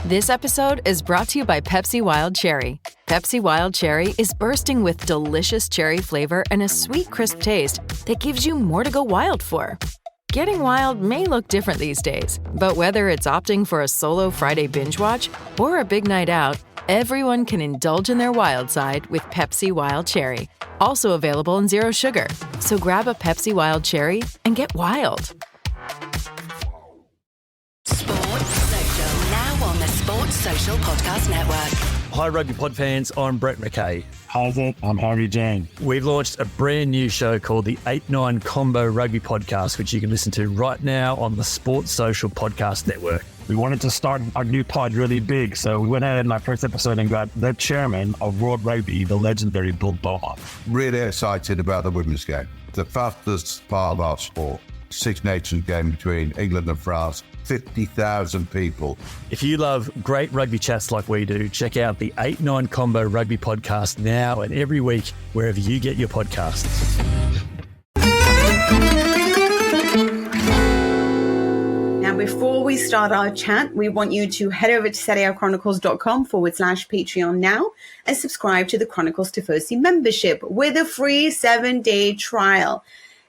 This episode is brought to you by Pepsi Wild Cherry. Pepsi Wild Cherry is bursting with delicious cherry flavor and a sweet, crisp taste that gives you more to go wild for. Getting wild may look different these days, but whether it's opting for a solo Friday binge watch or a big night out, everyone can indulge in their wild side with Pepsi Wild Cherry. Also available in Zero Sugar. So grab a Pepsi Wild Cherry and get wild. Sports Social, now on the Sports Social Podcast Network. Hi Rugby Pod fans, I'm Brett McKay. How's it? I'm Harry Jane. We've launched a brand new show called the 8-9 Combo Rugby Podcast, which you can listen to right now on the Sports Social Podcast Network. We wanted to start our new pod really big, so we went ahead in our first episode and got the chairman of World Rugby, the legendary Bill Bohan. Really excited about the women's game. The fastest part of our sport. Six Nations game between England and France. 50,000 people. If you love great rugby chats like we do, check out the 8-9 Combo Rugby Podcast now and every week wherever you get your podcasts. Now, before we start our chat, we want you to head over to serieachronicles.com/Patreon now and subscribe to the Chronicles Tifosi membership with a free 7-day trial.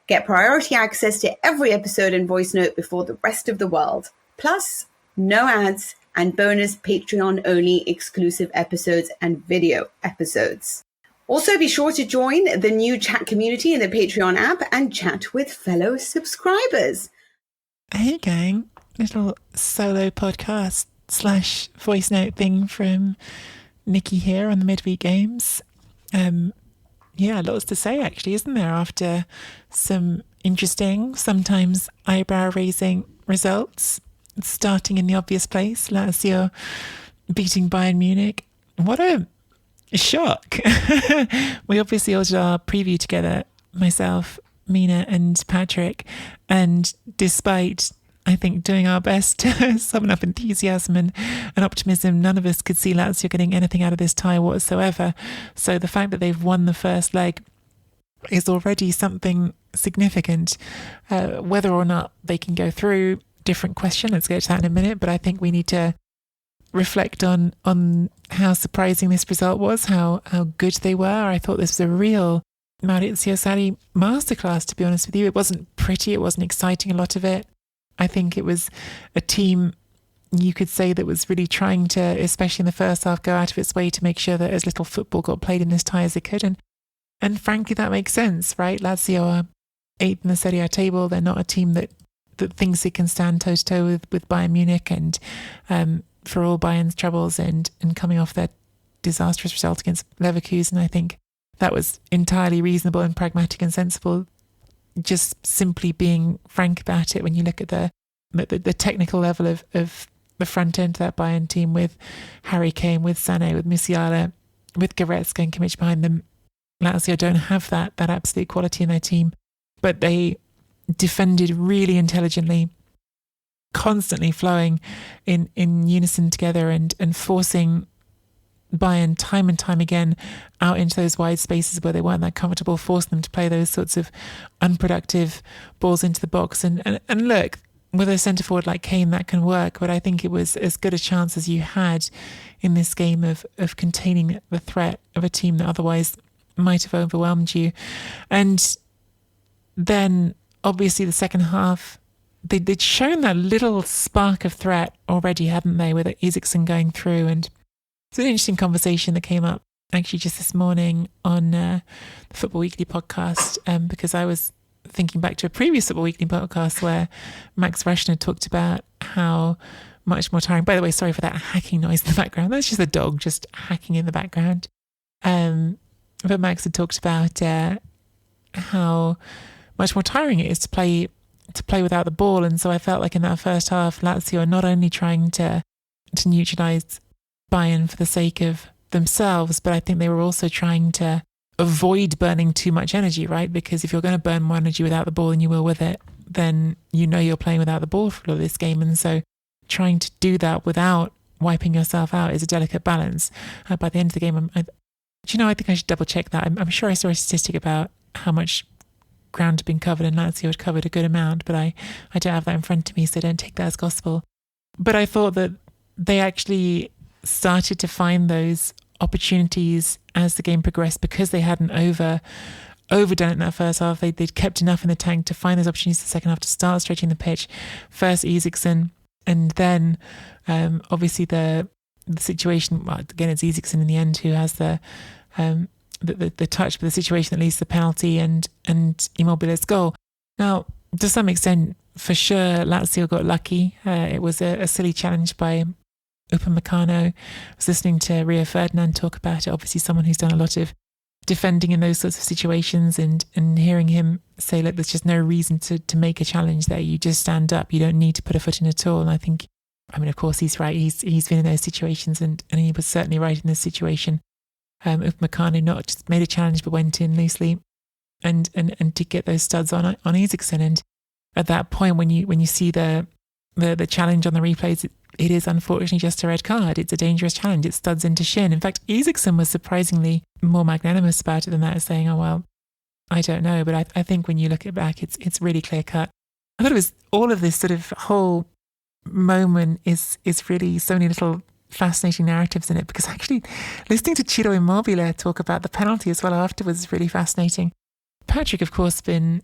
Get priority access to every episode and voice note before the rest of the world. Plus, no ads and bonus Patreon-only exclusive episodes and video episodes. Also, be sure to join the new chat community in the Patreon app and chat with fellow subscribers. Hey gang, little solo podcast / voice note thing from Nicky here on the midweek games. Yeah, lots to say actually, isn't there, after some interesting, sometimes eyebrow-raising results, starting in the obvious place, Lazio beating Bayern Munich. What a shock. We obviously all did our preview together, myself, Mina and Patrick, and despite, I think, doing our best to summon up enthusiasm and optimism, none of us could see Lazio getting anything out of this tie whatsoever. So the fact that they've won the first leg is already something significant. Whether or not they can go through, different question. Let's get to that in a minute. But I think we need to reflect on how surprising this result was, how good they were. I thought this was a real Maurizio Sarri masterclass, to be honest with you. It wasn't pretty, it wasn't exciting, a lot of it. I think it was a team, you could say, that was really trying to, especially in the first half, go out of its way to make sure that as little football got played in this tie as it could. And frankly, that makes sense, right? Lazio are 8th in the Serie A table. They're not a team that thinks it can stand toe-to-toe with Bayern Munich. And for all Bayern's troubles and coming off their disastrous result against Leverkusen, I think that was entirely reasonable and pragmatic and sensible. Just simply being frank about it when you look at the technical level of the front end of that Bayern team, with Harry Kane, with Sané, with Musiala, with Goretzka and Kimmich behind them. Lazio don't have that absolute quality in their team, but they defended really intelligently, constantly flowing in unison together and forcing Bayern time and time again out into those wide spaces where they weren't that comfortable, forcing them to play those sorts of unproductive balls into the box. And look, with a centre forward like Kane, that can work, but I think it was as good a chance as you had in this game of containing the threat of a team that otherwise might have overwhelmed you. And then obviously the second half, they'd shown that little spark of threat already, hadn't they, with Isaacson going through. And it's an interesting conversation that came up actually just this morning on the Football Weekly podcast, because I was thinking back to a previous Football Weekly podcast where Max Rashner talked about how much more tiring. By the way, sorry for that hacking noise in the background. That's just a dog just hacking in the background. But Max had talked about how much more tiring it is to play without the ball. And so I felt like in that first half, Lazio are not only trying to neutralise Bayern for the sake of themselves, but I think they were also trying to avoid burning too much energy, right? Because if you're going to burn more energy without the ball than you will with it, then you know you're playing without the ball for this game. And so trying to do that without wiping yourself out is a delicate balance. By the end of the game, I think I should double check that. I'm sure I saw a statistic about how much ground had been covered, and Lazio had covered a good amount, but I don't have that in front of me, so don't take that as gospel. But I thought that they actually started to find those opportunities as the game progressed, because they hadn't overdone it in that first half. They'd kept enough in the tank to find those opportunities in the second half to start stretching the pitch. First Isaacson, and then obviously the situation, well, again, it's Isaacson in the end who has the touch, but the situation that leads to the penalty and Immobile's goal. Now, to some extent, for sure, Lazio got lucky. It was a silly challenge by Upamecano. I was listening to Rio Ferdinand talk about it, obviously someone who's done a lot of defending in those sorts of situations, and hearing him say, look, there's just no reason to make a challenge there. You just stand up. You don't need to put a foot in at all. And I think, I mean, of course, he's right. He's been in those situations, and he was certainly right in this situation. Upamecano not just made a challenge, but went in loosely and to get those studs on Isaacson. And at that point, when you see the challenge on the replays, it is unfortunately just a red card. It's a dangerous challenge. It studs into shin. In fact, Isaacson was surprisingly more magnanimous about it than that, saying, oh, well, I don't know. But I think when you look it back, it's really clear cut. I thought it was all of this sort of whole moment is really so many little fascinating narratives in it, because actually listening to Ciro Immobile talk about the penalty as well afterwards is really fascinating. Patrick, of course, been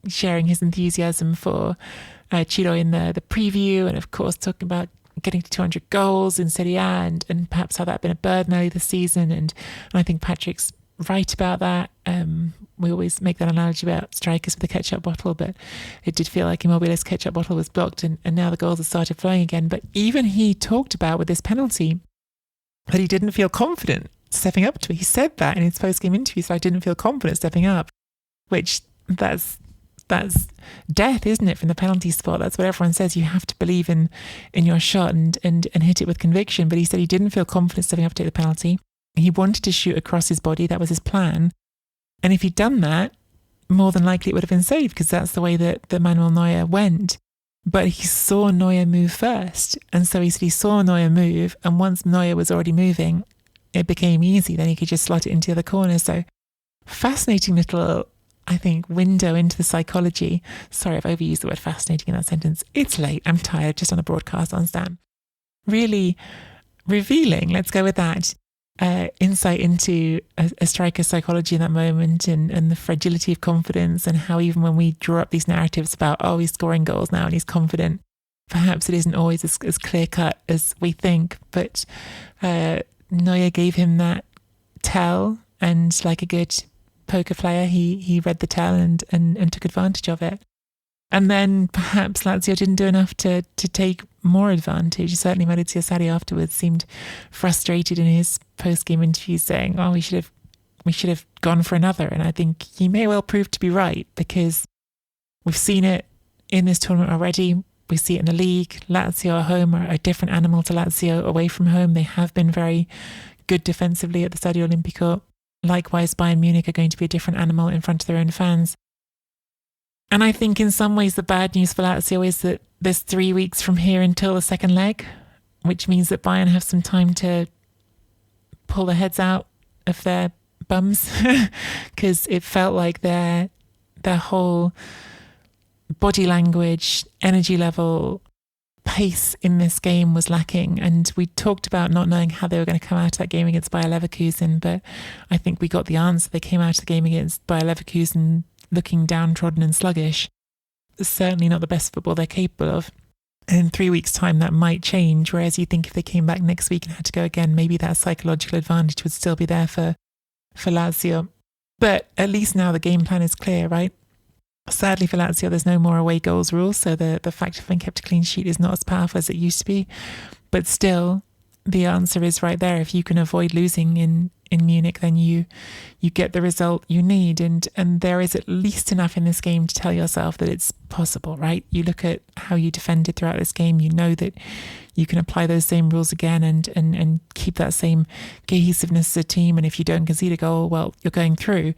sharing his enthusiasm for Ciro in the preview, and of course talking about getting to 200 goals in Serie A and perhaps how that had been a burden early this season. And I think Patrick's right about that. We always make that analogy about strikers with a ketchup bottle, but it did feel like Immobile's ketchup bottle was blocked, and now the goals have started flowing again. But even he talked about with this penalty that he didn't feel confident stepping up to it. He said that in his post-game interview, so I didn't feel confident stepping up, which that's death, isn't it, from the penalty spot? That's what everyone says. You have to believe in your shot and hit it with conviction. But he said he didn't feel confident stepping up to take the penalty. He wanted to shoot across his body. That was his plan. And if he'd done that, more than likely it would have been saved, because that's the way that Manuel Neuer went. But he saw Neuer move first. And so he said he saw Neuer move, and once Neuer was already moving, it became easy. Then he could just slot it into the other corner. So fascinating little, I think, window into the psychology. Sorry, I've overused the word fascinating in that sentence. It's late. I'm tired, just on a broadcast on Stan. Really revealing, let's go with that, insight into a striker's psychology in that moment, and the fragility of confidence, and how even when we draw up these narratives about, oh, he's scoring goals now and he's confident, perhaps it isn't always as clear-cut as we think. But Neuer gave him that tell, and like a good poker player, he read the tell and took advantage of it. And then perhaps Lazio didn't do enough to take more advantage. Certainly Maurizio Sarri afterwards seemed frustrated in his post-game interview, saying, oh, we should have gone for another. And I think he may well prove to be right, because we've seen it in this tournament already. We see it in the league. Lazio at home are a different animal to Lazio away from home. They have been very good defensively at the Stadio Olimpico. Likewise, Bayern Munich are going to be a different animal in front of their own fans. And I think in some ways the bad news for Lazio is that there's 3 weeks from here until the second leg, which means that Bayern have some time to pull their heads out of their bums, because it felt like their whole body language, energy level, pace in this game was lacking. And we talked about not knowing how they were going to come out of that game against Bayer Leverkusen, but I think we got the answer. They came out of the game against Bayer Leverkusen looking downtrodden and sluggish. Certainly not the best football they're capable of. And in 3 weeks' time, that might change. Whereas you think if they came back next week and had to go again, maybe that psychological advantage would still be there for Lazio. But at least now the game plan is clear, right? Sadly for Lazio, there's no more away goals rule, so the fact of having kept a clean sheet is not as powerful as it used to be. But still, the answer is right there. If you can avoid losing in Munich, then you get the result you need. And there is at least enough in this game to tell yourself that it's possible, right? You look at how you defended throughout this game, you know that you can apply those same rules again and keep that same cohesiveness as a team. And if you don't concede a goal, well, you're going through.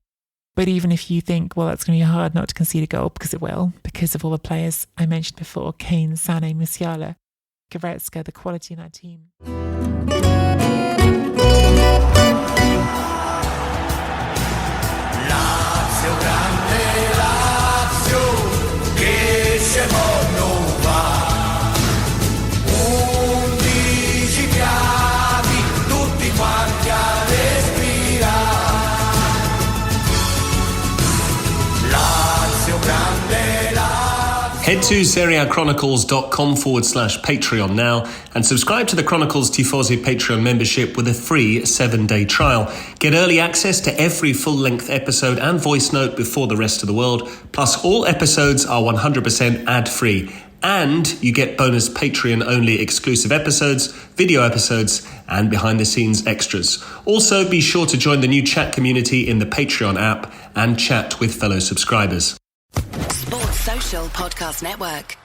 But even if you think, well, that's going to be hard not to concede a goal, because it will, because of all the players I mentioned before, Kane, Sané, Musiala, Goretzka, the quality in that team. Lazio, grande Lazio, che se non va, 11 Head to serieachronicles.com/Patreon now and subscribe to the Chronicles Tifosi Patreon membership with a free 7-day trial. Get early access to every full-length episode and voice note before the rest of the world. Plus, all episodes are 100% ad-free. And you get bonus Patreon-only exclusive episodes, video episodes, and behind-the-scenes extras. Also, be sure to join the new chat community in the Patreon app and chat with fellow subscribers. Sports Social Podcast Network.